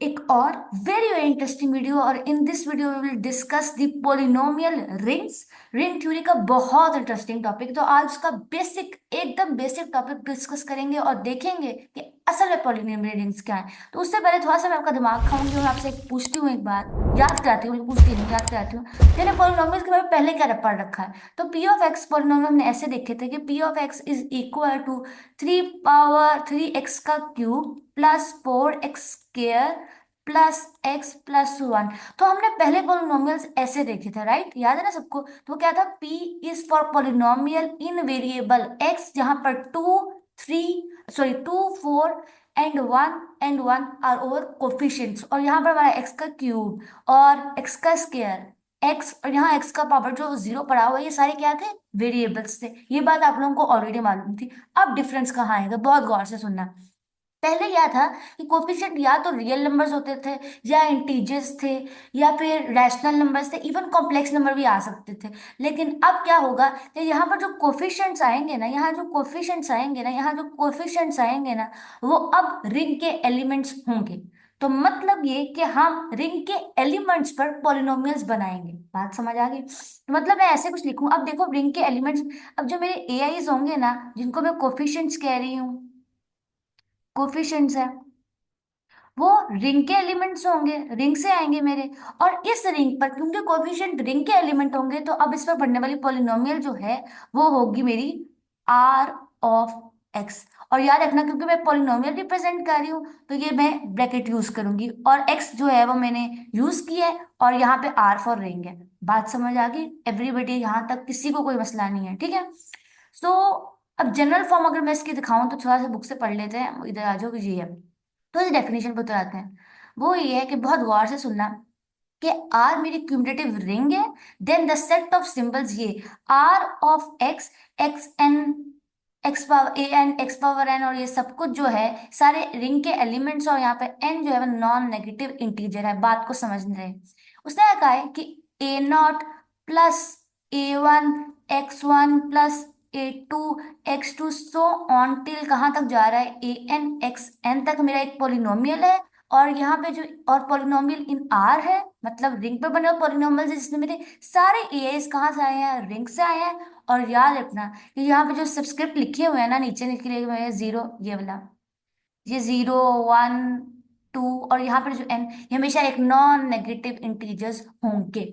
एक और very very interesting video, और in this video we will discuss the polynomial rings. Ring theory का बहुत इंटरेस्टिंग टॉपिक, तो आज उसका बेसिक एकदम बेसिक टॉपिक डिस्कस करेंगे और देखेंगे कि असल में पॉलिनोमियल रिंग्स क्या है। तो उससे पहले थोड़ा सा मैं आपका दिमाग खाऊंगी और आपसे एक पूछती हूँ, एक बात याद कराती हूँ, बिल्कुल पूछती नहीं, याद कराती हूँ। मैंने पॉलिनोमियल्स के बारे में पहले क्या पढ़ रखा है? तो पी ऑफ एक्स पॉलिनोमियल हमने ऐसे देखे थे कि P of X is equal to 3 power 3 X का cube plus 4 X square plus X plus one. तो हमने पहले पोलिनोमियल्स ऐसे देखे थे, राइट? याद है ना सबको? तो वो क्या था? P is for polynomial in variable x, जहां पर 2 3 4 आर ओवर कोफिशिएंट्स, और यहाँ पर हमारा x का क्यूब और x का स्क्वायर, x और यहाँ x का पावर जो 0 पड़ा हुआ है, ये सारे क्या थे? वेरिएबल्स थे। ये बात आप लोगों को ऑलरेडी मालूम थी। अब डिफरेंस कहाँ आएगा, बहुत गौर से सुनना। पहले क्या था कि कोफिशिएंट या तो रियल नंबर्स होते थे, या इंटीजर्स थे, या फिर रैशनल नंबर्स थे, इवन कॉम्प्लेक्स नंबर भी आ सकते थे। लेकिन अब क्या होगा कि यहाँ पर जो कोफिशिएंट्स आएंगे ना, वो अब रिंग के एलिमेंट्स होंगे। तो मतलब ये कि हम रिंग के एलिमेंट्स पर पॉलिनोमियल्स बनाएंगे। बात समझ आ गई? तो मतलब मैं ऐसे कुछ लिखूं, अब देखो रिंग के एलिमेंट्स। अब जो मेरे एआईज होंगे ना, जिनको मैं कोफिशिएंट्स कह रही हूँ, कोफिशिएंट्स है, वो रिंग के एलिमेंट्स होंगे, रिंग से आएंगे मेरे। और इस रिंग पर क्योंकि कोफिशिएंट रिंग के एलिमेंट होंगे, तो अब इस पर बनने वाली पॉलिनोमियल जो है वो होगी मेरी आर ऑफ एक्स। और याद रखना, क्योंकि मैं पॉलिनोमियल रिप्रेजेंट कर रही हूँ, तो ये मैं ब्रैकेट यूज करूंगी, और एक्स जो है वो मैंने यूज किया है, और यहाँ पे आर फॉर रिंग है। बात समझ आ गई एवरीबडी? यहाँ तक किसी को कोई मसला नहीं है, ठीक है? सो अब जनरल फॉर्म अगर मैं इसकी दिखाऊं, तो थोड़ा सा बुक से पढ़ लेते हैं, इधर आ जाओ जी। तो इस डेफिनेशन पर उतरते हैं। वो ये है कि बहुत गौर से सुनना कि आर मेरी क्यूमुलेटिव रिंग है। Then the set of symbols ये R of X, X N, X power A N, X power N, और ये सब कुछ जो है सारे रिंग के एलिमेंट्स, और यहाँ पे एन जो है वो नॉन नेगेटिव इंटीजर है। बात को समझ रहे? उसने क्या कहा है कि A0 plus A1 x1 plus A2 x2 so on till कहाँ तक जा रहा है? AN xn तक मेरा एक पॉलिनोमियल है। और यहाँ पे जो और पॉलिनोमियल इन आर है, मतलब रिंग पे बने हुए पॉलिनोमियल, जिसमें मेरे सारे एएस कहाँ से आए हैं? रिंग से आए हैं। और याद रखना कि यहाँ पे जो सब्सक्रिप्ट लिखे हुए हैं ना, नीचे लिखे हुए हैं जीरो, ये वाला, ये 0 1 2, और यहाँ पर जो एन, ये हमेशा एक नॉन नेगेटिव इंटीजर्स होंगे।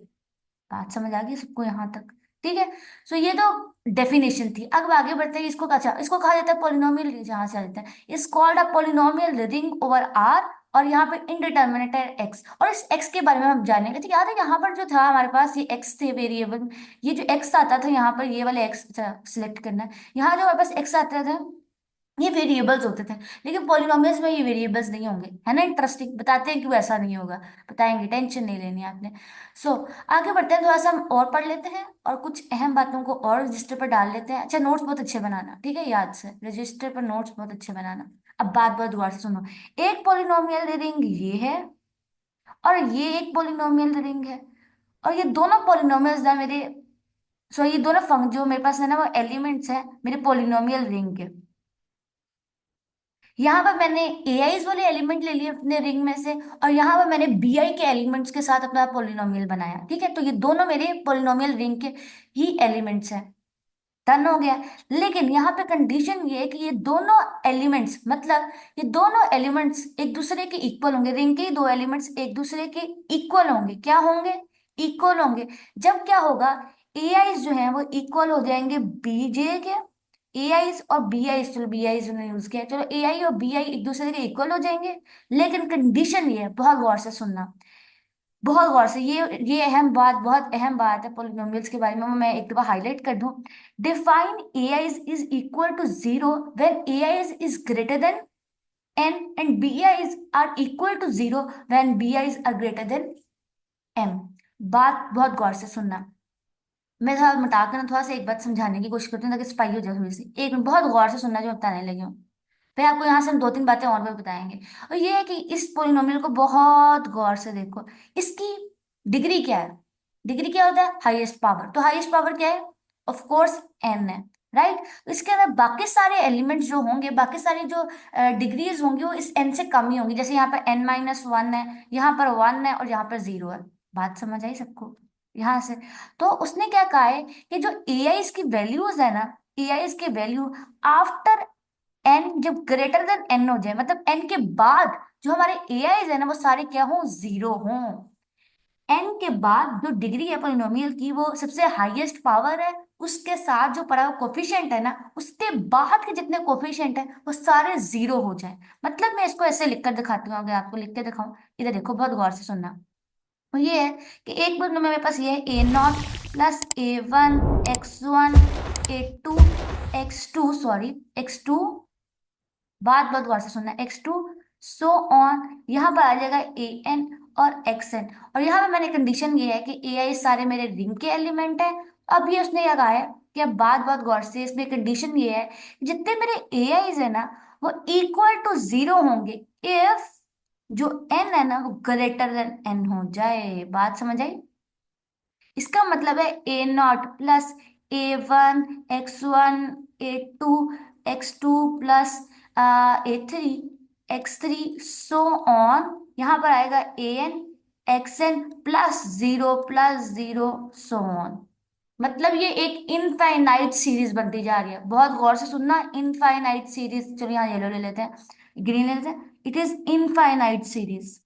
बात समझ आ गई सबको यहाँ तक? ठीक है। सो ये तो डेफिनेशन थी। अब आगे बढ़ते हैं। इसको अच्छा, इसको कहा जाता है पॉलिनोमियल, जहां से आ जाता है, is called a polynomial ring over R. और यहाँ पर इनडिटर्मिनेट है एक्स, और इस एक्स के बारे में हम जानेंगे। ठीक है? याद है यहाँ पर जो था हमारे पास, ये एक्स थे वेरिएबल, ये जो एक्स आता था यहाँ पर, ये वाले एक्स सिलेक्ट करना है। यहाँ जो हमारे पास एक्स आता था, ये वेरिएबल्स होते थे। लेकिन पॉलिनोमियल्स में ये वेरिएबल्स नहीं होंगे, है ना? इंटरेस्टिंग, बताते हैं क्यों ऐसा नहीं होगा, बताएंगे, टेंशन नहीं लेनी आपने। सो आगे बढ़ते हैं, थोड़ा सा हम और पढ़ लेते हैं, और कुछ अहम बातों को और रजिस्टर पर डाल लेते हैं। अच्छा, नोट्स बहुत अच्छे बनाना, ठीक है? याद से रजिस्टर पर नोट्स बहुत अच्छे बनाना। अब बात बहुत गौर से सुनो। एक पॉलिनोमियल रिंग ये है, और ये एक पॉलिनोमियल रिंग है, और ये दोनों पॉलिनोमियल्स ना मेरे, सो ये दोनों फंक्शन जो मेरे पास है ना, वो एलिमेंट्स हैं मेरे पॉलिनोमियल रिंग के। यहाँ पर मैंने एआईज वाले एलिमेंट ले लिए अपने रिंग में से, और यहाँ पर मैंने बीआई के एलिमेंट्स के साथ अपना पॉलिनोमियल बनाया। ठीक है? तो ये दोनों मेरे पॉलिनोमियल रिंग के ही एलिमेंट्स हैं। डन हो गया। लेकिन यहाँ पे कंडीशन ये है कि ये दोनों एलिमेंट्स, मतलब ये दोनों एलिमेंट्स एक दूसरे के इक्वल होंगे। रिंग के ही दो एलिमेंट्स एक दूसरे के इक्वल होंगे। क्या होंगे? इक्वल होंगे। जब क्या होगा, एआईज जो है वो इक्वल हो जाएंगे बीजे के। एआईज और बीआईज, चलो बीआईज ने यूज किया, चलो एआई और बीआई एक दूसरे के इक्वल हो जाएंगे। लेकिन कंडीशन ये है, बहुत गौर से सुनना, बहुत गौर से, ये अहम बात, बहुत अहम बात है पॉलिनोमियल्स के बारे में, मैं एक दफा हाईलाइट कर दूं। Define ai is equal to 0 when ai is greater than n and bi are equal to 0 when bi are greater than m। बात बहुत गौर से सुनना। मैं थोड़ा मिटाकर ना थोड़ा सा एक बात समझाने की कोशिश करती हूँ, ताकि स्पाई हो जाए थोड़ी सी। एक मिनट, बहुत गौर से सुनना जो मैं बताने लगी हूँ। फिर आपको यहाँ से हम 2 3 बातें और भी बताएंगे। और ये है कि इस पोलिनोमियल को बहुत गौर से देखो। इसकी डिग्री क्या है? डिग्री क्या होता है? Highest power. तो हाईएस्ट पावर क्या है? ऑफ कोर्स एन है, राइट। इसके अंदर बाकी सारे एलिमेंट्स जो होंगे, बाकी सारी जो डिग्रीज होंगी वो इस एन से कम ही होंगी। जैसे यहाँ पर n-1 है, यहाँ पर 1 है और यहाँ पर 0 है। बात समझ आई सबको यहाँ से? तो उसने क्या कहा है कि जो ए आई की वैल्यूज है ना, ए आई की वैल्यू आफ्टर एन जब ग्रेटर देन एन हो जाए, मतलब एन के बाद जो हमारे ए आई है ना वो सारे क्या हो, 0 हों। एन के बाद जो डिग्री है पोलिनोमियल की वो सबसे हाईएस्ट पावर है, उसके साथ जो पड़ा हुआ कोफिशिएंट है ना, उसके बाद के जितने कोफिशिएंट है वो सारे 0 हो जाए। मतलब मैं इसको ऐसे लिखकर दिखाती हूँ, अगर आपको लिख के दिखाऊं, इधर देखो बहुत गौर से सुनना। वो ये है कि एक बार मेरे पास ये है A0 + A1 x1 A2 x2, sorry x2, बात बहुत गौर से सुनना, x2 सो ऑन, यहाँ पर आ जाएगा an और xn। और यहाँ पे मैंने कंडीशन ये है कि ए आई सारे मेरे रिंग के एलिमेंट है। अब ये उसने क्या कहा है कि अब बात बहुत गौर से, इसमें कंडीशन ये है कि जितने मेरे ए आईज है ना वो इक्वल टू 0 होंगे इफ जो n है ना वो ग्रेटर देन n हो जाए। बात समझ आई? इसका मतलब है A0 + A1 x1 A2 x2 A3 x3 so on, यहाँ पर आएगा an xn +0 + 0 सो ऑन। मतलब ये एक इनफाइनाइट सीरीज बनती जा रही है। बहुत गौर से सुनना, इनफाइनाइट सीरीज। चलो यहाँ येलो ले लेते हैं, ग्रीन ले लेते हैं। इट इज इनफाइनाइट सीरीज,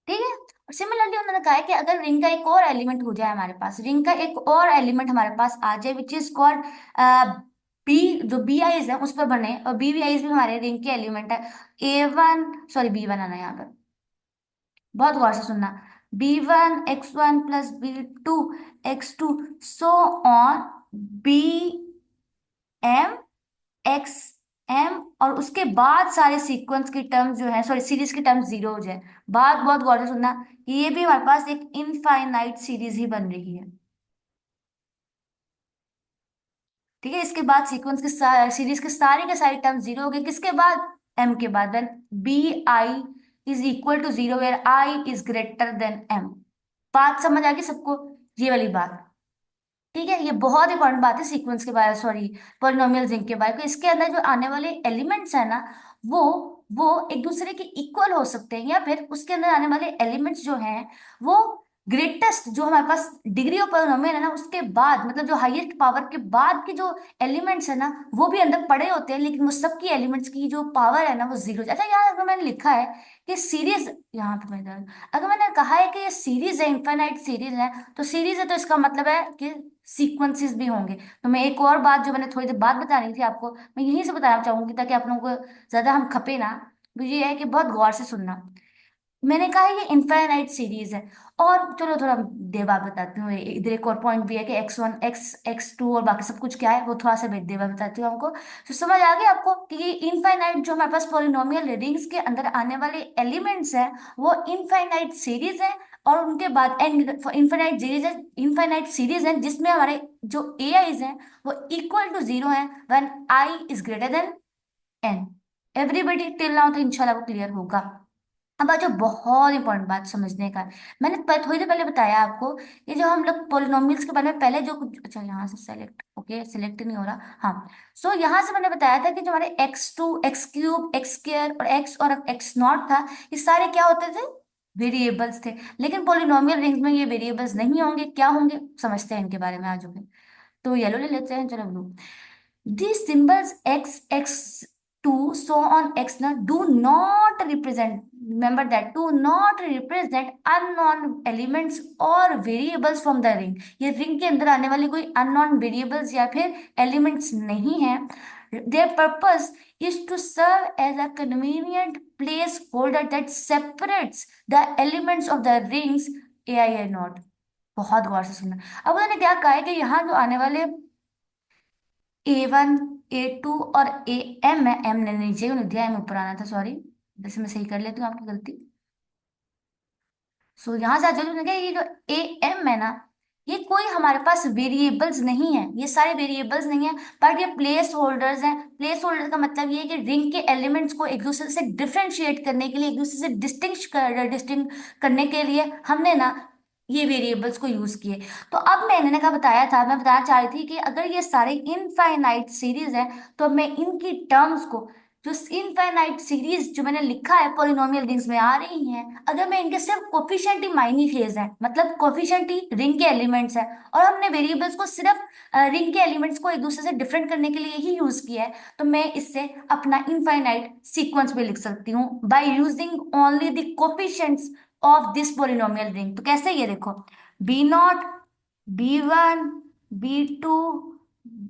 ठीक है। सिमिलरली उन्होंने कहा है कि अगर रिंग का एक और एलिमेंट हो जाए हमारे पास, रिंग का एक और एलिमेंट हमारे पास आ जाए विच इज कॉल्ड बी, जो बी आईज है उस पर बने, और बी बी आईज भी हमारे रिंग के एलिमेंट है। B1 आना यहाँ पर, बहुत गौर से सुनना। B1 x1 + B2 x2 so on, B m x m, और उसके बाद सारे सीक्वेंस की टर्म्स जो है, सॉरी सीरीज की टर्म्स 0 हो जाए। बात बहुत गौर से सुनना, ये भी हमारे पास एक इनफाइनाइट सीरीज ही बन रही है, ठीक है। इसके बाद सीक्वेंस के सीरीज के सारे टर्म्स 0 हो गए, किसके बाद, m के बाद, then bi = 0 where i > m। बात समझ आ गई सबको, ये वाली बात, ठीक है। ये बहुत इंपॉर्टेंट बात है सीक्वेंस के बारे, सॉरी पॉलिनोमियल रिंग के बारे में। इसके अंदर जो आने वाले एलिमेंट्स है ना वो वो एक दूसरे के इक्वल हो सकते हैं, या फिर उसके अंदर आने वाले एलिमेंट्स जो हैं वो ग्रेटेस्ट, जो हमारे पास डिग्री ऑफ पॉलिनोमियल है ना उसके बाद, मतलब जो हाईएस्ट पावर के बाद के जो एलिमेंट्स है ना वो भी अंदर पड़े होते हैं, लेकिन वो सबकी एलिमेंट्स की जो पावर है ना वो 0। अच्छा यहाँ अगर मैंने लिखा है कि सीरीज, यहाँ पे मैंने, अगर मैंने कहा है कि ये सीरीज है, इनफाइनाइट सीरीज है, तो सीरीज है तो इसका मतलब है कि सीक्वेंसेस भी होंगे। तो मैं एक और बात जो मैंने थोड़ी देर बाद बतानी थी आपको, मैं यहीं से बताना चाहूंगी ताकि आप लोगों को ज्यादा हम खपे ना। तो ये है कि बहुत गौर से सुनना, मैंने कहा है ये इनफाइनाइट सीरीज है। और चलो थोड़ा देर बाद बताती हूँ, इधर एक और पॉइंट भी है कि x1 x2 और बाकी सब कुछ क्या है वो थोड़ा सा देर बाद बताती हूँ हमको। तो समझ आ गया आपको कि ये इनफाइनाइट जो हमारे पास पॉलिनोमियल रिंग्स के अंदर आने वाले एलिमेंट्स हैं वो इनफाइनाइट सीरीज है, और उनके बाद इनफाइनाइट सीरीज है जिसमें हमारे जो ए आईज हैं वो इक्वल टू 0 है when i > n। Everybody till now तो इंशाल्लाह वो क्लियर होगा। अब आज जो बहुत इंपॉर्टेंट बात समझने का है, मैंने थोड़ी देर पहले बताया आपको, ये जो हम लोग पोलिनोमियल्स के बारे में पहले जो कुछ, अच्छा यहाँ से सेलेक्ट, ओके सेलेक्ट नहीं हो रहा, हाँ। सो यहाँ से मैंने बताया था कि जो हमारे x2 x³ x² और x और x0 था, ये सारे क्या होते थे, वेरिएबल्स थे। लेकिन पोलिनोमियल रिंग्स में ये वेरिएबल्स नहीं होंगे, क्या होंगे समझते हैं इनके बारे में आज। तो येलो ले लेते हैं, चलो blue. These symbols x, x2, so on x ना do not represent, remember that, do not represent unknown elements or variables from the ring। ये ring के अंदर आने वाली कोई unknown variables या फिर elements नहीं है। Their purpose is to serve as a convenient placeholder that separates the elements of the rings ai and not। बहुत गौर से सुनना। अब उन्होंने क्या कहा है कि यहाँ जो आने वाले A1 A2 और AM है, एम ने नीचे क्यों नहीं दिया, एम ऊपर आना था, सॉरी। जैसे मैं सही कर लेती हूँ आपकी गलती। सो यहाँ से आज जो ये जो AM है ना, ये कोई हमारे पास वेरिएबल्स नहीं है, ये सारे वेरिएबल्स नहीं है, बट ये प्लेस होल्डर्स हैं। प्लेस होल्डर का मतलब ये है कि रिंग के एलिमेंट्स को एक दूसरे से डिफरेंशिएट करने के लिए, एक दूसरे से डिस्टिंग करने के लिए हमने ना ये वेरिएबल्स को यूज किए। तो अब मैंने क्या बताया था, मैं बताना चाह रही थी कि अगर ये सारे इनफाइनाइट सीरीज है, तो मैं इनकी टर्म्स को, जो इनफाइनाइट सीरीज जो मैंने लिखा है पॉलिनोमियल रिंग्स में आ रही हैं, अगर मैं इनके सिर्फ कोफिशिएंट ही माइनी फेज है, मतलब कोफिशिएंट ही रिंग के एलिमेंट्स है, और हमने वेरिएबल्स को सिर्फ रिंग के एलिमेंट्स को एक दूसरे से डिफरेंट करने के लिए ही यूज किया है, तो मैं इससे अपना इनफाइनाइट सीक्वेंस भी लिख सकती हूँ by using only the coefficients of this polynomial ring. तो कैसे, ये देखो, B0, B1, B2,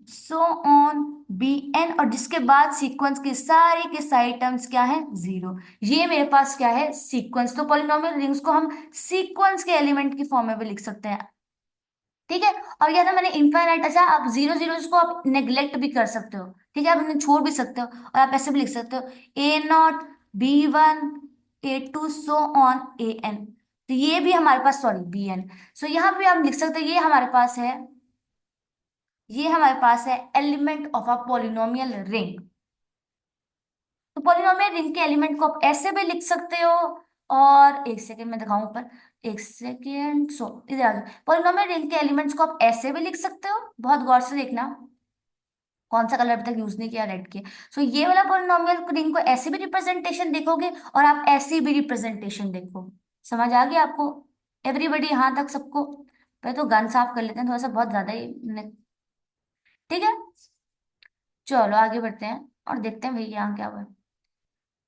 so on, Bn, और जिसके बाद सीक्वेंस के सारी टर्म्स क्या है, जीरो। ये मेरे पास क्या है, सीक्वेंस। तो पोलिनोमियल रिंग्स को हम सीक्वेंस के एलिमेंट की फॉर्म में भी लिख सकते हैं, ठीक है। और क्या था मैंने, इनफाइनाइट। अच्छा, आप जीरो जीरो को आप नेग्लेक्ट भी कर सकते हो, ठीक है, आप इन्हें छोड़ भी सकते हो, और आप ऐसे भी लिख सकते हो A0, B1, A2, so on An। तो ये भी हमारे पास, सॉरी, Bn। सो यहाँ पे हम लिख सकते हैं, ये हमारे पास है element of a polynomial ring. तो पॉलिनोमियल रिंग के एलिमेंट को आप ऐसे भी लिख सकते हो, और एक सेकेंड में दिखाऊं ऊपर, एक सेकेंड, सो इधर आ जाओ। पॉलिनोमियल रिंग के एलिमेंट्स को आप ऐसे भी लिख सकते हो, बहुत गौर से देखना, कौन सा कलर अभी तक यूज नहीं किया, रेड के। सो ये वाला पॉलिनोमियल रिंग को ऐसे भी रिप्रेजेंटेशन देखोगे, और आप ऐसी भी रिप्रेजेंटेशन देखो। समझ आ गया आपको, एवरीबडी, यहाँ तक सबको? पहले तो गन साफ कर लेते हैं, थोड़ा सा बहुत ज्यादा ही ठीक है। चलो आगे बढ़ते हैं और देखते हैं भाई यहाँ क्या हुआ है।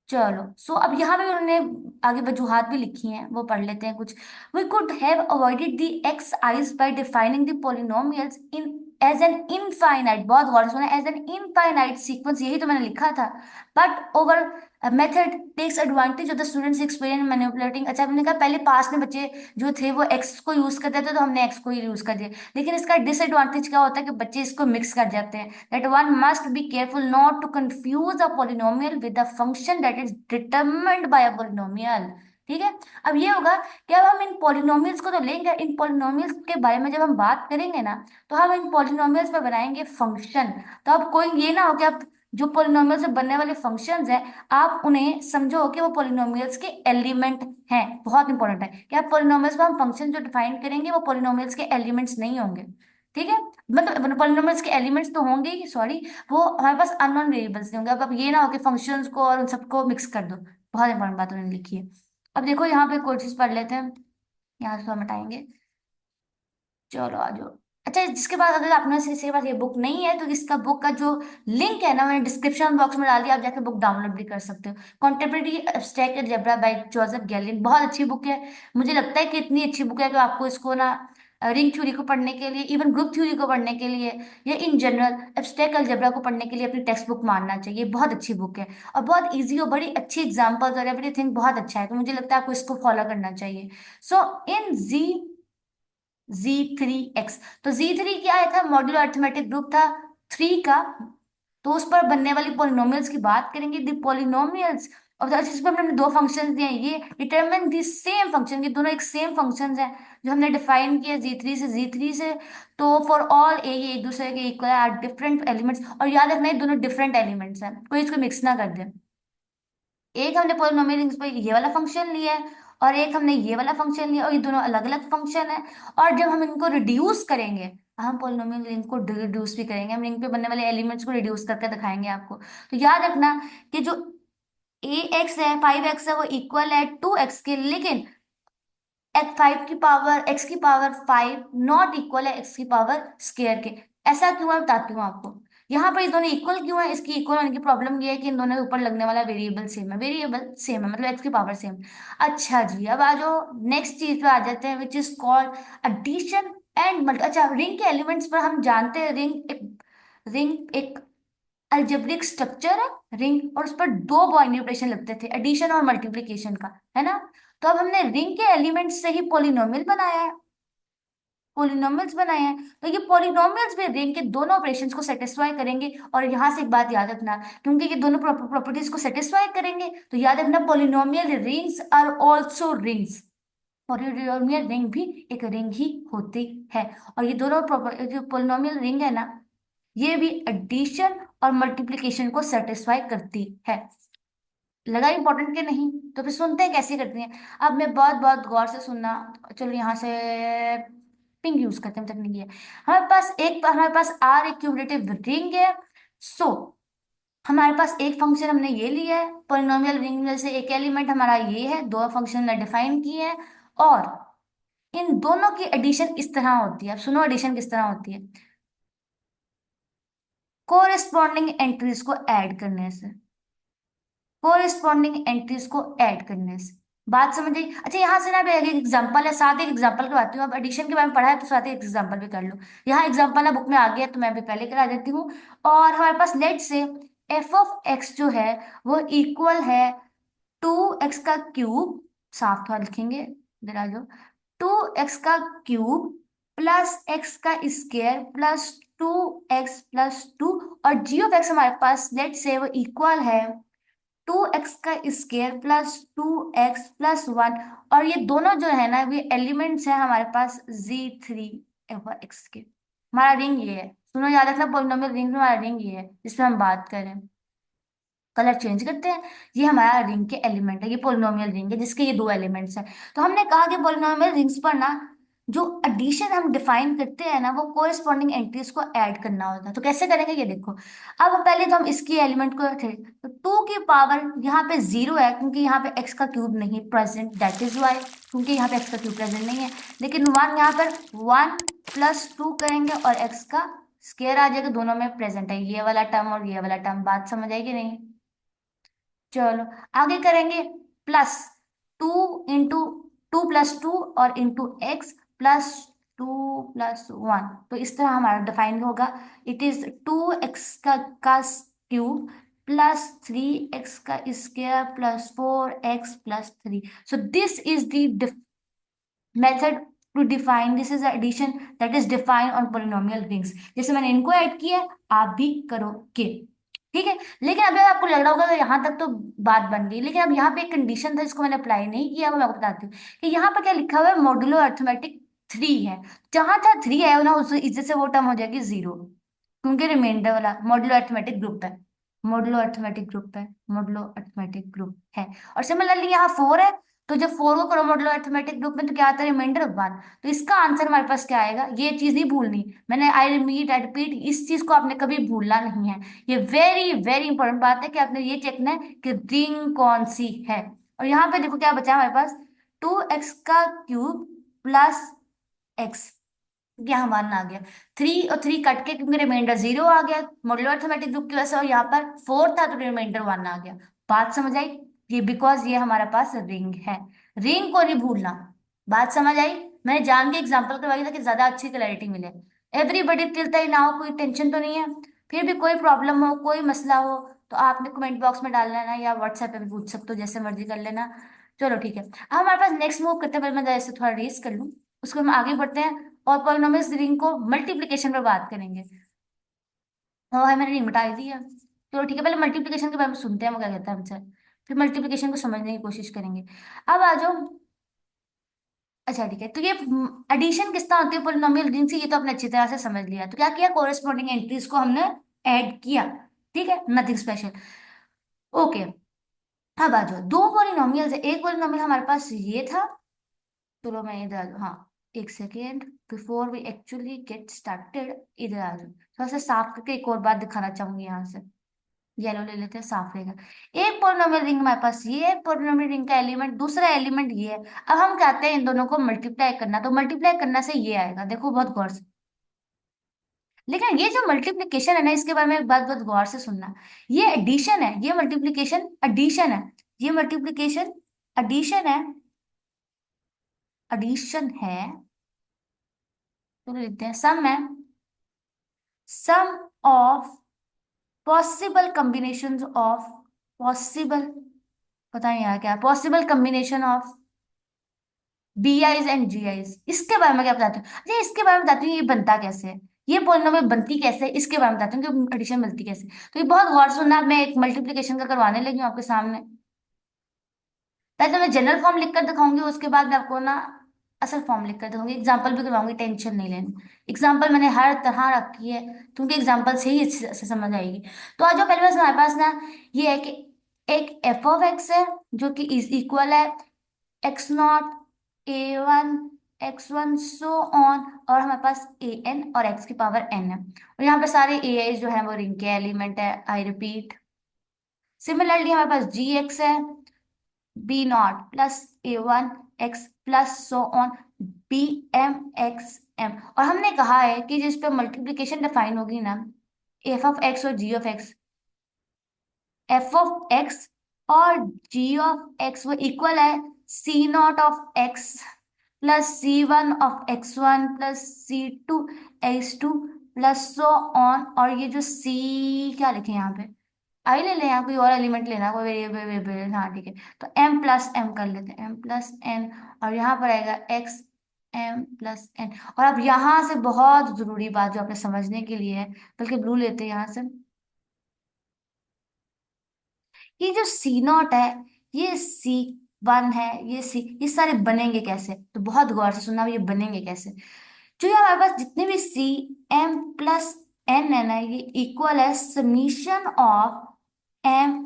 चलो, सो अब यहाँ पे उन्होंने आगे वजूहात भी लिखी हैं, वो पढ़ लेते हैं कुछ। We could have avoided the X I's by defining the polynomials in as an infinite, बहुत गौर से सुना, एज एन इनफाइनाइट सीक्वेंस, यही तो मैंने लिखा था। But over method takes advantage of the students experience manipulating. अच्छा, मैंने कहा पहले पास में बच्चे जो थे वो एक्स को यूज करते थे, तो हमने एक्स को ही यूज कर दिया, लेकिन इसका डिसएडवांटेज क्या होता है कि बच्चे इसको मिक्स कर जाते हैं। That one must be careful not to confuse a polynomial with a function that is determined by a polynomial। ठीक है। अब ये होगा कि अब हम इन पॉलिनोमियल्स को तो लेंगे, इन पॉलिनोमियल्स के बारे में जब हम बात करेंगे ना, तो हम इन पॉलिनोमियल्स में बनाएंगे फंक्शन। तो अब कोई ये ना हो कि आप जो पॉलिनोमियल से बनने वाले फंक्शंस हैं, आप उन्हें समझो कि वो पॉलिनोमियल्स के एलिमेंट हैं। बहुत इंपॉर्टेंट है कि आप पॉलिनोमियल्स में हम फंक्शन जो डिफाइन करेंगे वो पॉलिनोमियल्स के एलिमेंट्स नहीं होंगे, ठीक है। मतलब पॉलिनोमियल्स के एलिमेंट्स तो होंगे ही, सॉरी, वो हमारे पास अननोन वेरिएबल्स नहीं होंगे। अब ये ना हो कि फंक्शंस को और उन सबको मिक्स कर दो। बहुत इंपॉर्टेंट बात उन्होंने लिखी है। अब देखो यहाँ पे कोई चीज पढ़ लेते हैं, यहाँ से हम हटाएंगे। चलो आ जाओ। अच्छा, जिसके पास, अगर आपने किसी के पास ये बुक नहीं है, तो इसका बुक का जो लिंक है ना, मैंने डिस्क्रिप्शन बॉक्स में डाल दिया, आप जाके बुक डाउनलोड भी कर सकते हो। Contemporary abstract algebra by Joseph Gallian, बहुत अच्छी बुक है। मुझे लगता है कि इतनी अच्छी बुक है कि आपको इसको ना रिंग थ्योरी को पढ़ने के लिए, इवन ग्रुप थ्योरी को पढ़ने के लिए, या इन जनरल एब्स्ट्रैक्ट अलजेब्रा को पढ़ने के लिए अपनी टेक्स्ट बुक मानना चाहिए। बहुत अच्छी बुक है, और बहुत ईजी और बड़ी अच्छी एग्जाम्पल्स और एवरीथिंग बहुत अच्छा है, तो मुझे लगता है आपको इसको फॉलो करना चाहिए। सो इन Z3X, तो Z3 क्या है था, मॉड्यूलर अरिथमेटिक ग्रुप था 3 का। तो उस पर बनने वाली पॉलिनोमियल्स की बात करेंगे, द पॉलिनोमियल्स और जिस पर हमने दो फंक्शंस दिए हैं, ये डिटरमिन द सेम फंक्शन, ये दोनों एक सेम फंक्शंस हैं जो हमने डिफाइन किए Z3 से। तो फॉर ऑल ए, ये एक दूसरे के इक्वल है, डिफरेंट एलिमेंट्स, और याद रखना ये दोनों डिफरेंट एलिमेंट्स हैं, कोई इसको मिक्स ना कर दे। एक हमने पोलिनोमियल रिंग्स पे ये वाला फंक्शन लिया है, और एक हमने ये वाला फंक्शन लिया, और ये दोनों अलग अलग फंक्शन है। और जब हम इनको रिड्यूस करेंगे, हम पोलिनोमियल रिंग को रिड्यूस भी करेंगे, हम रिंग पे बनने वाले एलिमेंट्स को रिड्यूस करके दिखाएंगे आपको। तो याद रखना कि जो AX है, 5X है, वो इक्वल है 2X के, लेकिन X की पावर 5 नॉट इक्वल है X की पावर स्क्वायर के। ऐसा क्यों है बताती हूँ आपको। यहाँ पर ये दोनों इक्वल क्यों है, इसकी इक्वल होने की प्रॉब्लम ये है कि इन दोनों के ऊपर लगने वाला वेरिएबल सेम है, मतलब X की पावर सेम। अच्छा जी, अब आ जाओ नेक्स्ट चीज पे आ जाते हैं, which is called addition and multi. अच्छा, रिंग के एलिमेंट्स पर हम जानते हैं, रिंग एक अलजेब्रिक स्ट्रक्चर है रिंग, और उस पर दो बाइनरी ऑपरेशन लगते थे, एडिशन और मल्टीप्लिकेशन का, है ना। तो अब हमने रिंग के एलिमेंट्स से ही पोलिनोमियल्स बनाए हैं, तो ये पोलिनोमियल्स भी रिंग के दोनों ऑपरेशंस को सेटिस्फाई करेंगे। और यहाँ से एक बात याद रखना, क्योंकि ये दोनों प्रॉपर्टीज को सेटिस्फाई करेंगे, तो याद रखना polynomial rings are also rings. Polynomial ring भी एक रिंग ही होती है। और ये दोनों जो पोलिनोमियल रिंग है ना, ये भी एडिशन और मल्टीप्लिकेशन को सेटिस्फाई करती है। लगा इंपॉर्टेंट के नहीं? तो फिर सुनते हैं कैसे करती हैं। अब मैं बहुत बहुत गौर से सुनना। चलो यहाँ से पिंग यूज करते हैं, तकनीकी है। हमारे पास आर एक क्यूमुलेटिव रिंग है। सो हमारे पास एक फंक्शन हमने ये लिया है, पोलिनोमियल रिंग में से एक एलिमेंट हमारा ये है, दो फंक्शन हमने डिफाइन किए हैं। और इन दोनों की एडिशन इस तरह होती है। अब सुनो एडिशन किस तरह होती है, कोरिस्पॉन्डिंग एंट्रीज को ऐड करने से। कोरिस्पॉन्डिंग एंट्रीज को ऐड करने से बात समझ आई? अच्छा यहाँ से ना मैं एक एग्जांपल है, साथ ही एक एग्जांपल करवाती हूँ। अब एडिशन के बारे में पढ़ा है तो साथ ही एक एग्जांपल भी कर लो। यहाँ एग्जांपल ना बुक में आ गया तो मैं भी पहले करा देती हूँ। और हमारे पास लेट से एफ ऑफ एक्स जो है वो इक्वल है 2x का क्यूब, साफ थोड़ा लिखेंगे, इधर आ जाओ। 2x का क्यूब प्लस एक्स का स्क्वायर प्लस 2x+2। और जी ऑफ एक्स हमारे पास लेट से वो इक्वल है 2x का स्क्वायर प्लस 2x+1। और ये दोनों जो है ना ये एलिमेंट्स हैं हमारे पास Z3 x के। हमारा रिंग ये है, सुनो याद रखना, पोलिनोमियल रिंग में हमारा रिंग ये है जिसमें हम बात करें। कलर चेंज करते हैं। ये हमारा रिंग के एलिमेंट है, ये पोलिनोमियल रिंग है जिसके ये दो एलिमेंट्स हैं। तो हमने कहा कि पोलिनोमियल रिंग्स पर ना जो एडिशन हम डिफाइन करते हैं ना वो कोरिस्पॉन्डिंग एंट्रीज को ऐड करना होता है। तो कैसे करेंगे ये देखो। अब पहले तो हम इसकी एलिमेंट को थे, तो 2 की पावर यहाँ पे 0 है क्योंकि यहाँ पे x का क्यूब नहीं प्रेजेंट, दैट इज वाई, क्योंकि यहाँ पे x का क्यूब प्रेजेंट नहीं है। लेकिन 1 यहाँ पर 1+2 करेंगे और x का स्क्वायर आ जाएगा, दोनों में प्रेजेंट है ये वाला टर्म और ये वाला टर्म। बात समझ आएगी नहीं? चलो आगे करेंगे। प्लस 2 × 2 + 2 और इंटू एक्स +2+1। तो इस तरह हमारा डिफाइन होगा। इट इज 2x का क्यूब प्लस 3x का square plus 4x+3। So this is the method to define, this is addition that is define on polynomial rings. जैसे मैंने इनको ऐड किया है, आप भी करोगे, ठीक है। लेकिन अभी आपको लग रहा होगा कि यहाँ तक तो बात बन गई, लेकिन अब यहाँ पे एक कंडीशन था जिसको मैंने अप्लाई नहीं किया, वो मैं आपको बताती हूँ कि यहाँ पर क्या लिखा हुआ है, मॉड्यूलो अर्थमेटिक 3 है। जहां जहाँ 3 है ना उस इज्जत से वो टर्म हो जाएगी 0, क्योंकि रिमाइंडर वाला मॉड्यूलो अर्थमेटिक ग्रुप है। मॉड्यूलो अर्थमेटिक ग्रुप है, मॉड्यूलो अर्थमेटिक ग्रुप है। और सिमिलरली यहाँ 4 है, तो जब 4 को करो मॉड्यूलो अर्थमेटिक ग्रुप में तो क्या आता है, रिमाइंडर 1। तो इसका आंसर हमारे पास क्या आएगा, ये चीज नहीं भूलनी। मैंने आई रिपीट इस चीज को आपने कभी भूलना नहीं है। ये वेरी वेरी इंपॉर्टेंट बात है कि आपने ये चेकना है कि रिंग कौन सी है। और यहाँ पे देखो क्या बचा हमारे पास, 2x का क्यूब प्लस एक्स, यहाँ मान आ गया। 3 और 3 कट के क्योंकि रिमाइंडर 0 आ गया मॉड्यूलो अर्थमेटिक ग्रुप की वजह से, और यहाँ पर 4 था तो रिमाइंडर 1 आ गया। बात समझ आई? ये बिकॉज ये हमारे पास रिंग है, रिंग को नहीं भूलना। बात समझ आई? मैंने जान के एग्जाम्पल करवाई था कि ज्यादा अच्छी क्लैरिटी मिले। एवरीबडी टिल तक ना हो, कोई टेंशन तो नहीं है? फिर भी कोई प्रॉब्लम हो, कोई मसला हो तो आपने कमेंट बॉक्स में डाल लेना या व्हाट्सएप पे भी पूछ सकते हो, जैसे मर्जी कर लेना। चलो ठीक है, अब हमारे पास नेक्स्ट मूव करते हैं। पहले मैं जैसे थोड़ा रेस कर लूँ, उसको हम आगे बढ़ते हैं और पॉलिनोमियल्स रिंग को मल्टीप्लिकेशन पे बात करेंगे। हाँ भाई मैंने रिंग मिटा दी है। चलो ठीक है, पहले मल्टीप्लिकेशन के बारे में सुनते हैं वो क्या कहता है हमसे, फिर मल्टीप्लिकेशन को समझने की कोशिश करेंगे। अब आ जाओ। अच्छा ठीक है, तो ये एडिशन किस तरह होती है पॉलिनोमियल रिंग से, ये तो आपने अच्छी तरह से समझ लिया। तो क्या किया, कोरेस्पॉन्डिंग एंट्रीज को हमने ऐड किया, ठीक है, नथिंग स्पेशल। ओके, अब आ जाओ। दो पॉलिनोमियल्स है, एक पॉलिनोमियल हमारे पास ये था। चलो मैं इधर आ जाऊँ, हाँ एक second, before we actually get started इधर आ जाओ। थोड़ा सा साफ करके एक और बात दिखाना चाहूंगी यहाँ से। येलो ले लेते हैं, साफ रहेगा। एक पोलिनोमियल रिंग हमारे पास ये है, पोलिनोमियल रिंग का एलिमेंट, दूसरा एलिमेंट ये है। अब हम कहते हैं इन दोनों को मल्टीप्लाई करना, तो मल्टीप्लाई करने से ये आएगा, देखो बहुत गौर से। लेकिन ये जो मल्टीप्लिकेशन है ना, इसके बारे में एक बात बहुत गौर से सुनना। ये एडिशन है, ये मल्टीप्लिकेशन एडिशन है। ये मल्टीप्लिकेशन एडिशन है, एडिशन है। तो लिखते हैं सम है, sum of possible combination of, possible, पता नहीं यार क्या, possible combination of BI's and GI's। इसके बारे में क्या बताती हूँ, अच्छा इसके बारे में बताती हूँ ये बनता कैसे है, ये पॉलिनोमियल बनती कैसे है, इसके बारे में बताती हूँ कि एडिशन बनती कैसे। तो ये बहुत गौर से सुनना, मैं एक मल्टीप्लिकेशन का करवाने लगी हूँ आपके सामने। पहले तो मैं जनरल फॉर्म लिखकर दिखाऊंगी, उसके बाद मैं आपको ना असल फॉर्म लिखकर दिखाऊंगी, एग्जाम्पल भी करवाऊंगी, टेंशन नहीं लेनी। एग्जाम्पल मैंने हर तरह रखी है क्योंकि एग्जाम्पल से ही अच्छे से समझ आएगी। तो आज जो पहले बस हमारे पास ना ये है कि एक एफ ऑफ एक्स है जो कि इज इक्वल है x0, a1, x1 so on, और हमारे पास an और x की पावर n है, और यहाँ पे सारे ai जो है वो रिंग के एलिमेंट है। आई रिपीट, सिमिलरली हमारे पास जी एक्स है, b0 plus a1 x plus so on B M X M, और हमने कहा है कि जिस पे मल्टीप्लीकेशन डिफाइन होगी ना, एफ ऑफ एक्स और G of X, F of X और जी ऑफ एक्स वो इक्वल है C nought of X plus C one of X one plus C two X two plus so on, और ये जो सी क्या लिखे यहाँ पे, आई ले लें, यहाँ कोई और एलिमेंट लेना, कोई वेरिएबल वेरिएबल, हाँ ठीक है, तो m प्लस एम कर लेते हैं, m प्लस n, और यहाँ पर आएगा x m प्लस n। और अब यहाँ से बहुत जरूरी बात जो आपने समझने के लिए है, बल्कि ब्लू लेते हैं यहाँ से, ये जो सी नॉट है, ये सी वन है, ये सारे बनेंगे कैसे, तो बहुत गौर से सुनना, ये बनेंगे कैसे। जो ये हमारे पास जितने भी सी एम प्लस एन है ना, ये इक्वल है summation of M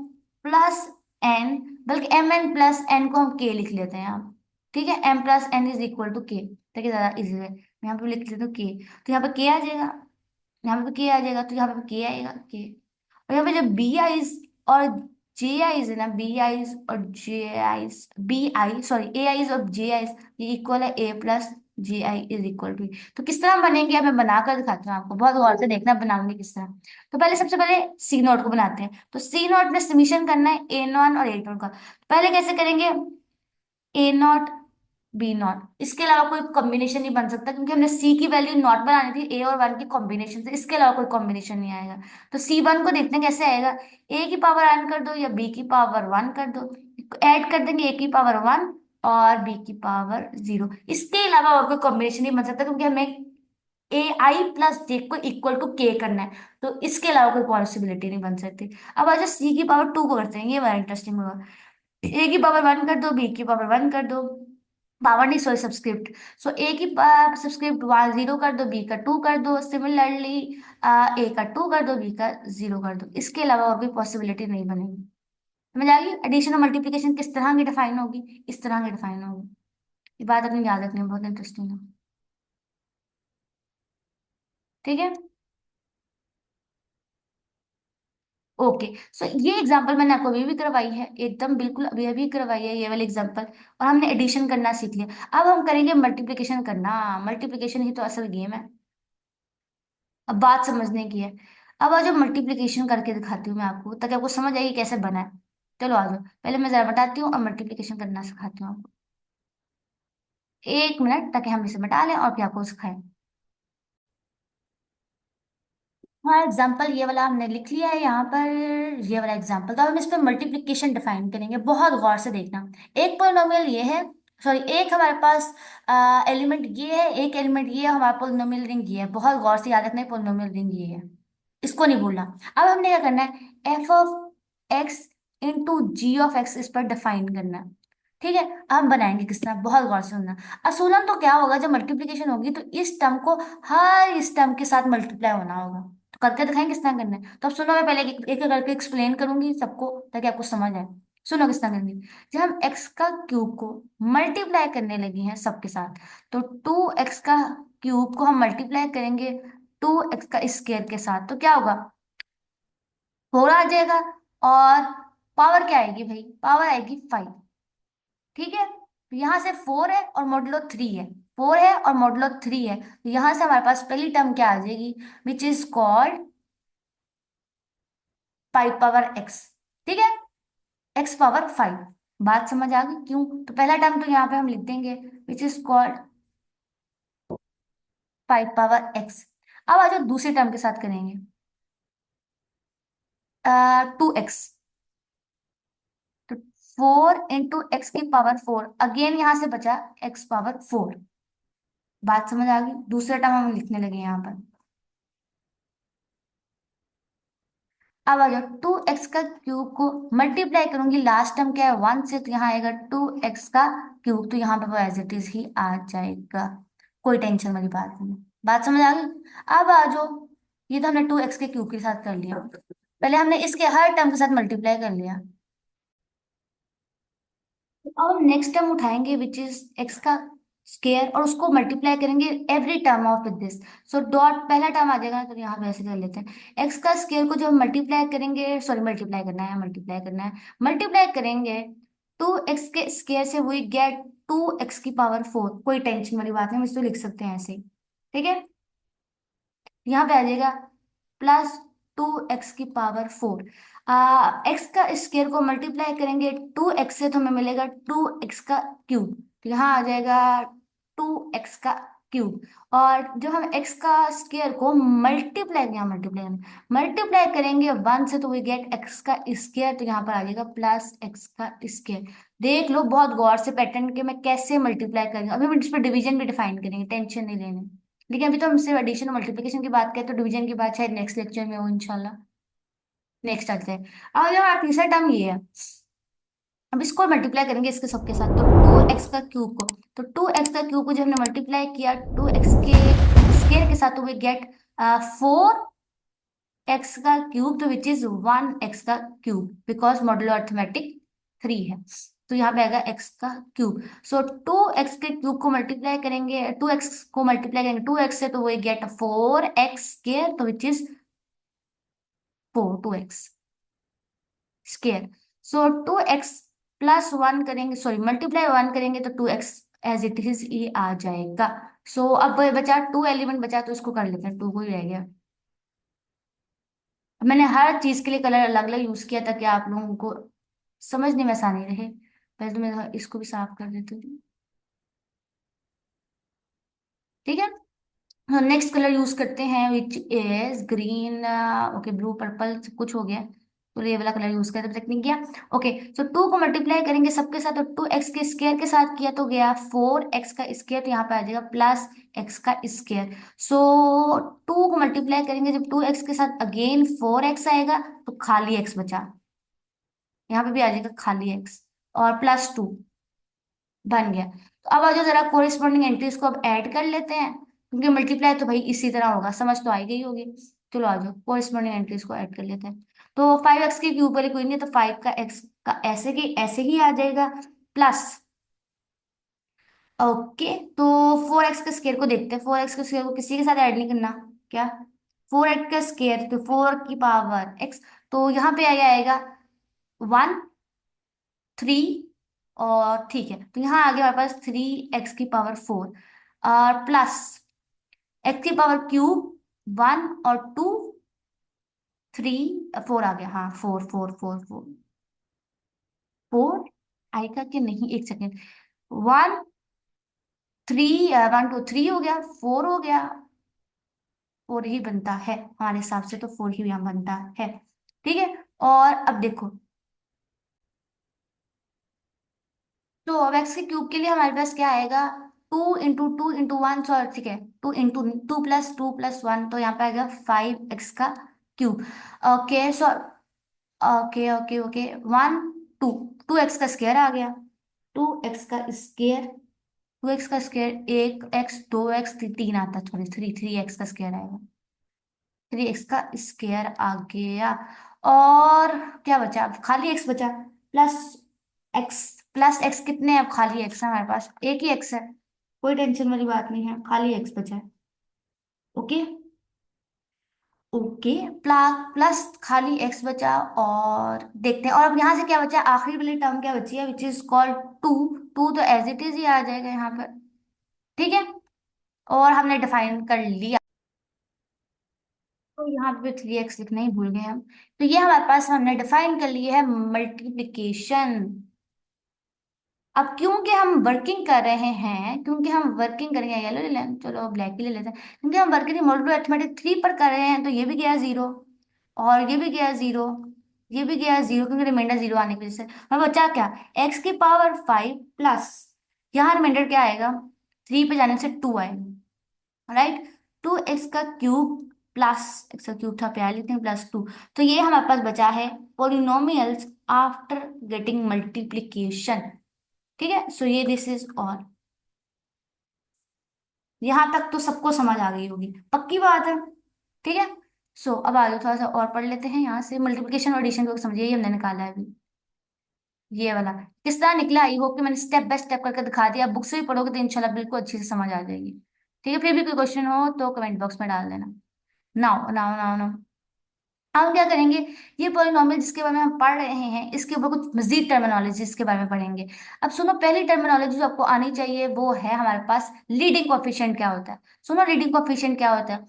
plus N, बल्कि एम एन प्लस एन को हम के लिख लेते हैं यहाँ, ठीक है, M plus N is equal to K, ताकि ज्यादा इजी है, मैं यहाँ पे लिख लेते हूँ के, तो यहाँ पे के आ जाएगा, यहाँ पे के आ जाएगा, तो यहाँ पे के आएगा के, और यहाँ पे जब बी आईज और जे आईज है ना, बी आईज और J I's, B I sorry A I's और जे आईज, ये इक्वल है A plus J I is equal to. तो किस तरह बनेंगे, अब मैं बनाकर दिखाती हूँ आपको, बहुत गौर से देखना बनाऊंगी किस तरह। तो पहले सबसे पहले सी नोट को बनाते हैं, तो सी नोट में समीशन करना है ए वन और ए टू का। पहले कैसे करेंगे, ए नॉट बी नॉट, इसके अलावा कोई कॉम्बिनेशन नहीं बन सकता, क्योंकि हमने सी की वैल्यू नॉट बनानी थी ए और वन की कॉम्बिनेशन से, इसके अलावा कोई कॉम्बिनेशन नहीं आएगा। तो सी वन को देखते हैं कैसे आएगा, ए की पावर एन कर दो या बी की पावर वन कर दो, ऐड कर देंगे ए की पावर वन और बी की पावर जीरो, इसके अलावा और कोई कॉम्बिनेशन नहीं बन सकता, क्योंकि हमें ए आई प्लस जे को इक्वल टू के करना है, तो इसके अलावा कोई पॉसिबिलिटी नहीं बन सकती। अब आज सी की पावर टू को करते हैं, ये बड़ा इंटरेस्टिंग होगा, ए की पावर वन कर दो, बी की पावर वन कर दो, पावर नहीं सॉरी सब्सक्रिप्ट, सो ए की सब्सक्रिप्ट वन जीरो कर दो, बी का टू कर दो, सिमिलरली ए का टू कर दो, बी का जीरो कर दो, इसके अलावा और कोई पॉसिबिलिटी नहीं बनेगी। समझ आ गई, एडिशन और मल्टीप्लिकेशन किस तरह की डिफाइन होगी, इस तरह की डिफाइन होगी। ये बात अपनी याद रखनी है, बहुत इंटरेस्टिंग है, ठीक है। ओके, सो ये एग्जांपल मैंने आपको अभी भी करवाई है, एकदम बिल्कुल अभी अभी करवाई है ये वाली एग्जांपल, और हमने एडिशन करना सीख लिया। अब हम करेंगे मल्टीप्लिकेशन करना, मल्टीप्लिकेशन ही तो असल गेम है, अब बात समझने की है। अब आज मल्टीप्लिकेशन करके दिखाती हूँ मैं आपको, ताकि आपको समझ आएगी कैसे बना है। चलो आ जाओ, पहले मैं जरा बताती हूँ और मल्टीप्लिकेशन करना सिखाती हूँ आपको, एक मिनट, ताकि हम इसे मिटा लें और फिर आपको सिखाएं। हाँ एग्जाम्पल ये वाला हमने लिख लिया है यहाँ पर, ये वाला एग्जाम्पल, तो अब हम इस पर मल्टीप्लिकेशन डिफाइन करेंगे, बहुत गौर से देखना। एक पोलिनोमियल ये है, सॉरी एक हमारे पास एलिमेंट ये है, एक एलिमेंट ये है, हमारा पोलिनोमियल रिंग ये है, बहुत गौर से याद रखना है, पोलिनोमियल रिंग ये है, इसको नहीं भूलना। अब हमने क्या करना है, F of X into G of X इस पर डिफाइन करना है, ठीक है। अब हम बनाएंगे किस तरह, बहुत गौर से सुनना। असूलन तो क्या होगा, जब मल्टीप्लिकेशन होगी तो इस टर्म को हर इस टर्म के साथ मल्टीप्लाई होना होगा, तो करके दिखाएं किस तरह करना है। तो अब सुनो, मैं पहले एक एक करके एक्सप्लेन करूंगी सबको, ताकि आपको समझ आए। सुनो किस तरह करेंगे, जब हम एक्स का क्यूब को मल्टीप्लाई करने लगे हैं सबके साथ, तो टू एक्स का क्यूब को हम मल्टीप्लाई करेंगे टू एक्स का स्क्वायर के साथ, तो क्या होगा, फोर आ जाएगा, और पावर क्या आएगी भाई, पावर आएगी फाइव, ठीक है। तो यहाँ से फोर है और मॉडुलो थ्री है, फोर है और मॉडुलो थ्री है, तो यहाँ से हमारे पास पहली टर्म क्या आ जाएगी, विच is called five power x, ठीक है, एक्स पावर फाइव। बात समझ आ गई क्यों, तो पहला टर्म तो यहाँ पे हम लिख देंगे विच is called five power x. अब आ जाओ दूसरे टर्म के साथ करेंगे, टू एक्स, तो फोर इंटू एक्स की पावर फोर, अगेन यहाँ से बचा एक्स पावर फोर। बात समझ आ गई, दूसरा टर्म हम लिखने लगे यहाँ पर। अब आ जाओ, टू एक्स का क्यूब को मल्टीप्लाई करूंगी, लास्ट टर्म क्या है वन से, तो यहाँ आएगा टू एक्स का क्यूब, तो यहाँ पे वो एज इट इज ही आ जाएगा, कोई टेंशन वाली बात नहीं। बात समझ आ गई। अब आ जाओ, ये तो हमने टू एक्स के क्यूब के साथ कर लिया, पहले हमने इसके हर टर्म के साथ मल्टीप्लाई कर लिया, अब हम नेक्स्ट टर्म उठाएंगे विच इज एक्स का स्केयर, और उसको मल्टीप्लाई करेंगे every term of with this. So dot पहला टर्म आ जाएगा ना, तो यहाँ पे ऐसे कर लेते हैं। एक्स का स्केयर को जब मल्टीप्लाई करेंगे, सॉरी मल्टीप्लाई करना है, मल्टीप्लाई करना है, मल्टीप्लाई करेंगे 2x के स्केयर से, वी गेट 2x⁴। कोई टेंशन वाली बात है, हम इसको लिख सकते हैं ऐसे ही। ठीक है, यहाँ पे आ जाएगा +2x⁴। एक्स का स्केयर को मल्टीप्लाई करेंगे 2x से, तो हमें मिलेगा 2x⁵। तो यहाँ आ जाएगा 2x⁵। और जब हम x का स्केयर को मल्टीप्लाई करेंगे 1 से, तो वी गेट x⁵। तो यहाँ पर आ जाएगा +x⁵। देख लो बहुत गौर से पैटर्न के मैं कैसे मल्टीप्लाई करेंगे। अभी हम इस पर डिवीजन भी डिफाइन करेंगे, टेंशन नहीं लेनी। लेकिन अभी तो हम सिर्फ एडिशन और मल्टीप्लिकेशन की बात करें, तो डिवीजन की बात शायद नेक्स्ट लेक्चर में हो इंशाल्लाह। नेक्स्ट आते हैं। अब जो हमारा तीसरा टर्म ये है, अब इसको मल्टीप्लाई करेंगे इसके सबके साथ, तो 2x⁵ को। तो 2x⁵ को जब हमने मल्टीप्लाई किया 2x के स्केयर के साथ, तो वी गेट 4x⁵, तो which is 1x⁵, because modulo arithmetic 3 है। तो यहाँ पे आएगा x⁵। सो 2x⁵ को मल्टीप्लाई करेंगे, 2x को मल्टीप्लाई करेंगे 2x से, तो वो गेट 4x², तो which is 2x²। So 2x+1 करेंगे, सॉरी मल्टीप्लाई 1 करेंगे, तो 2x एज इट इज ये आ जाएगा। सो अब बचा 2 एलिमेंट बचा, तो इसको कर लेते हैं, 2 को ही रह गया। मैंने हर चीज के लिए कलर अलग अलग यूज किया, ताकि आप लोगों को समझने में आसानी रहे। पहले तो मैं इसको भी साफ कर देती हूँ। ठीक है, नेक्स्ट कलर यूज करते हैं which is green. Okay, blue purple सब कुछ हो गया, तो ये वाला कलर यूज करते तक नहीं किया। ओके, सो 2 को मल्टीप्लाई करेंगे सबके साथ, तो 2x के स्केयर के साथ किया, तो गया 4x²। तो यहाँ पे आ जाएगा +x²। सो 2 को मल्टीप्लाई करेंगे जब 2x के साथ, अगेन 4x आएगा, तो खाली x बचा। यहाँ पे भी आ जाएगा खाली x, और +2 बन गया। तो अब आ जाओ जरा कोरिस्पॉन्डिंग एंट्रीज को अब ऐड कर लेते हैं, क्योंकि मल्टीप्लाई तो भाई इसी तरह होगा, समझ तो आई गई होगी। चलो आ जाओ कोरिस्पॉन्डिंग एंट्रीज को ऐड कर लेते हैं। तो 5x के क्यूब वाली कोई नहीं है, तो 5 का x का ऐसे की ऐसे ही आ जाएगा प्लस। ओके, तो 4x के स्केयर को देखते हैं। 4x के स्केयर को किसी के साथ ऐड नहीं करना क्या। 4x का स्केयर, तो 4 की पावर x, तो यहाँ पे आया आएगा 1 3। और ठीक है, तो यहाँ आ गया हमारे पास 3x⁴, और प्लस x⁻³ 1 और 2 3 4 आ गया। हाँ, 4 आएगा कि नहीं, एक सेकेंड। 1 3 1 2 3 हो गया, 4 हो गया। 4 ही बनता है हमारे हिसाब से, तो 4 ही यहाँ बनता है। ठीक है, और अब देखो, तो अब एक्स के क्यूब के लिए हमारे पास क्या आएगा, 2 × 2 × 1, सॉरी ठीक है, 2 × 2 + 2 + 1, तो यहाँ पे आएगा 5x⁵। Okay, so okay okay okay, 1 2, 2x का स्क्वायर आ गया। 2x², 2x², 1x 2x 3 आता, सॉरी 3x का स्क्वायर आएगा। 3x² आ गया। और क्या बचा, अब खाली x बचा। प्लस x, प्लस x कितने हैं, अब खाली x है हमारे पास, एक ही x है, कोई टेंशन वाली बात नहीं है, खाली x बचा है। ओके, ओके, प्लस खाली x बचा, और देखते हैं। और अब यहाँ से क्या बचा, आखिरी वाली टर्म क्या बची है, विच इज कॉल्ड 2। 2 तो एज इट इज ही आ जाएगा यहाँ पर। ठीक है, और हमने डिफाइन कर लिया, तो यहाँ पे 3x लिखना ही भूल गए हम। तो ये हमारे पास हमने डिफाइन कर लिया है मल्टीप्लिकेशन। अब क्योंकि हम वर्किंग कर रहे हैं, क्योंकि हम वर्किंग करेंगे, येलो ले लें, चलो ब्लैक ही ले लेते हैं, क्योंकि हम वर्किंग मॉड्यूलो अरिथमेटिक 3 पर कर रहे हैं, तो ये भी गया 0, और ये भी गया 0, ये भी गया 0, क्योंकि रिमाइंडर 0 आने की वजह से। और बचा क्या, x⁻5 प्लस, यहाँ रिमाइंडर क्या आएगा, 3 पे जाने से 2 आएगा, राइट। 2x⁵ प्लस x⁵ था, प्यार लिखते हैं, +2। तो ये हमारे पास बचा है पोलिनोमियल्स आफ्टर गेटिंग मल्टीप्लीकेशन। ठीक है, सो ये दिस इज ऑल। यहां तक तो सबको समझ आ गई होगी, पक्की बात है। ठीक है, सो अब आगे थोड़ा सा और पढ़ लेते हैं। यहाँ से मल्टीप्लिकेशन और एडिशन को समझिए, ये हमने निकाला है अभी। ये वाला किस तरह निकला, आई होप कि मैंने स्टेप बाय स्टेप करके दिखा दिया। बुक से भी पढ़ोगे तो इंशाल्लाह बिल्कुल अच्छी से समझ आ जाएगी। ठीक है, फिर भी कोई क्वेश्चन हो तो कमेंट बॉक्स में डाल देना। नाउ नाउ नाउ नाउ हम क्या करेंगे, ये पॉलिनॉमियल जिसके बारे में हम पढ़ रहे हैं इसके ऊपर कुछ मजीद टर्मिनोलॉजी इसके बारे में पढ़ेंगे। अब सुनो, पहली टर्मिनोलॉजी जो आपको आनी चाहिए वो है हमारे पास लीडिंग कोफिशिएंट क्या होता है। सुनो, लीडिंग कोफिशिएंट क्या होता है।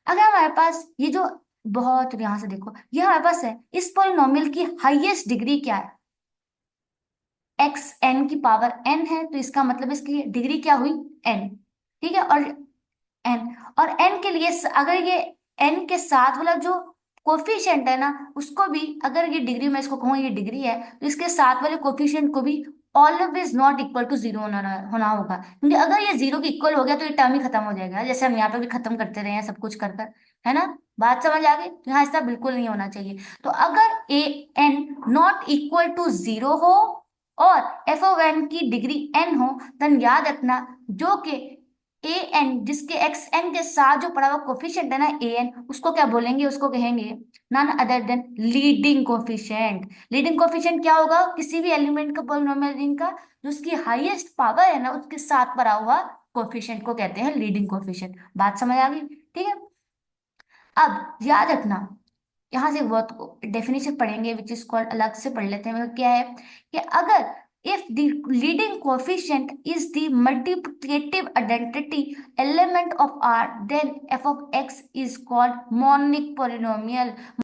अगर हमारे पास ये जो, बहुत यहां से देखो, ये हमारे पास है, इस पॉलिनॉमियल की हाईएस्ट डिग्री क्या है, एक्स एन की पावर एन है, तो इसका मतलब इसकी डिग्री क्या हुई, एन। ठीक है, और एन, और एन के लिए अगर ये एन के साथ वाला जो कोफिशिएंट है ना, उसको भी अगर ये डिग्री, मैं इसको कहूँ ये डिग्री है, तो इसके साथ वाले कोफिशिएंट को भी always not equal to zero होना होगा, क्योंकि अगर ये जीरो के इक्वल हो गया तो ये टर्म ही खत्म हो जाएगा, जैसे हम यहाँ पे भी खत्म करते रहे हैं सब कुछ कर कर, है ना। बात समझ आ गई, तो यहाँ ऐसा बिल्कुल नहीं होना चाहिए। तो अगर A N not equal to zero हो और एफ ऑफ एन की डिग्री एन हो, देन याद रखना जो कि ए एन, जिसके एक्स एन के साथ जो पड़ा हुआ कोफिशिएंट है ना ए एन, उसको क्या बोलेंगे, उसको कहेंगे none other than leading coefficient. Leading coefficient क्या होगा, किसी भी एलिमेंट का पॉलिनोमियल रिंग का जो उसकी हाईएस्ट पावर है ना उसके साथ पड़ा हुआ कोफिशिएंट को कहते हैं लीडिंग कोफिशिएंट। बात समझ आ गई, ठीक है। अब याद रखना, यहाँ से बहुत डेफिनेशन पढ़ेंगे विच इज कॉल्ड, अलग से पढ़ लेते हैं, मतलब क्या है कि अगर if the leading coefficient is the multiplicative identity element of R, then f of x is called monic polynomial।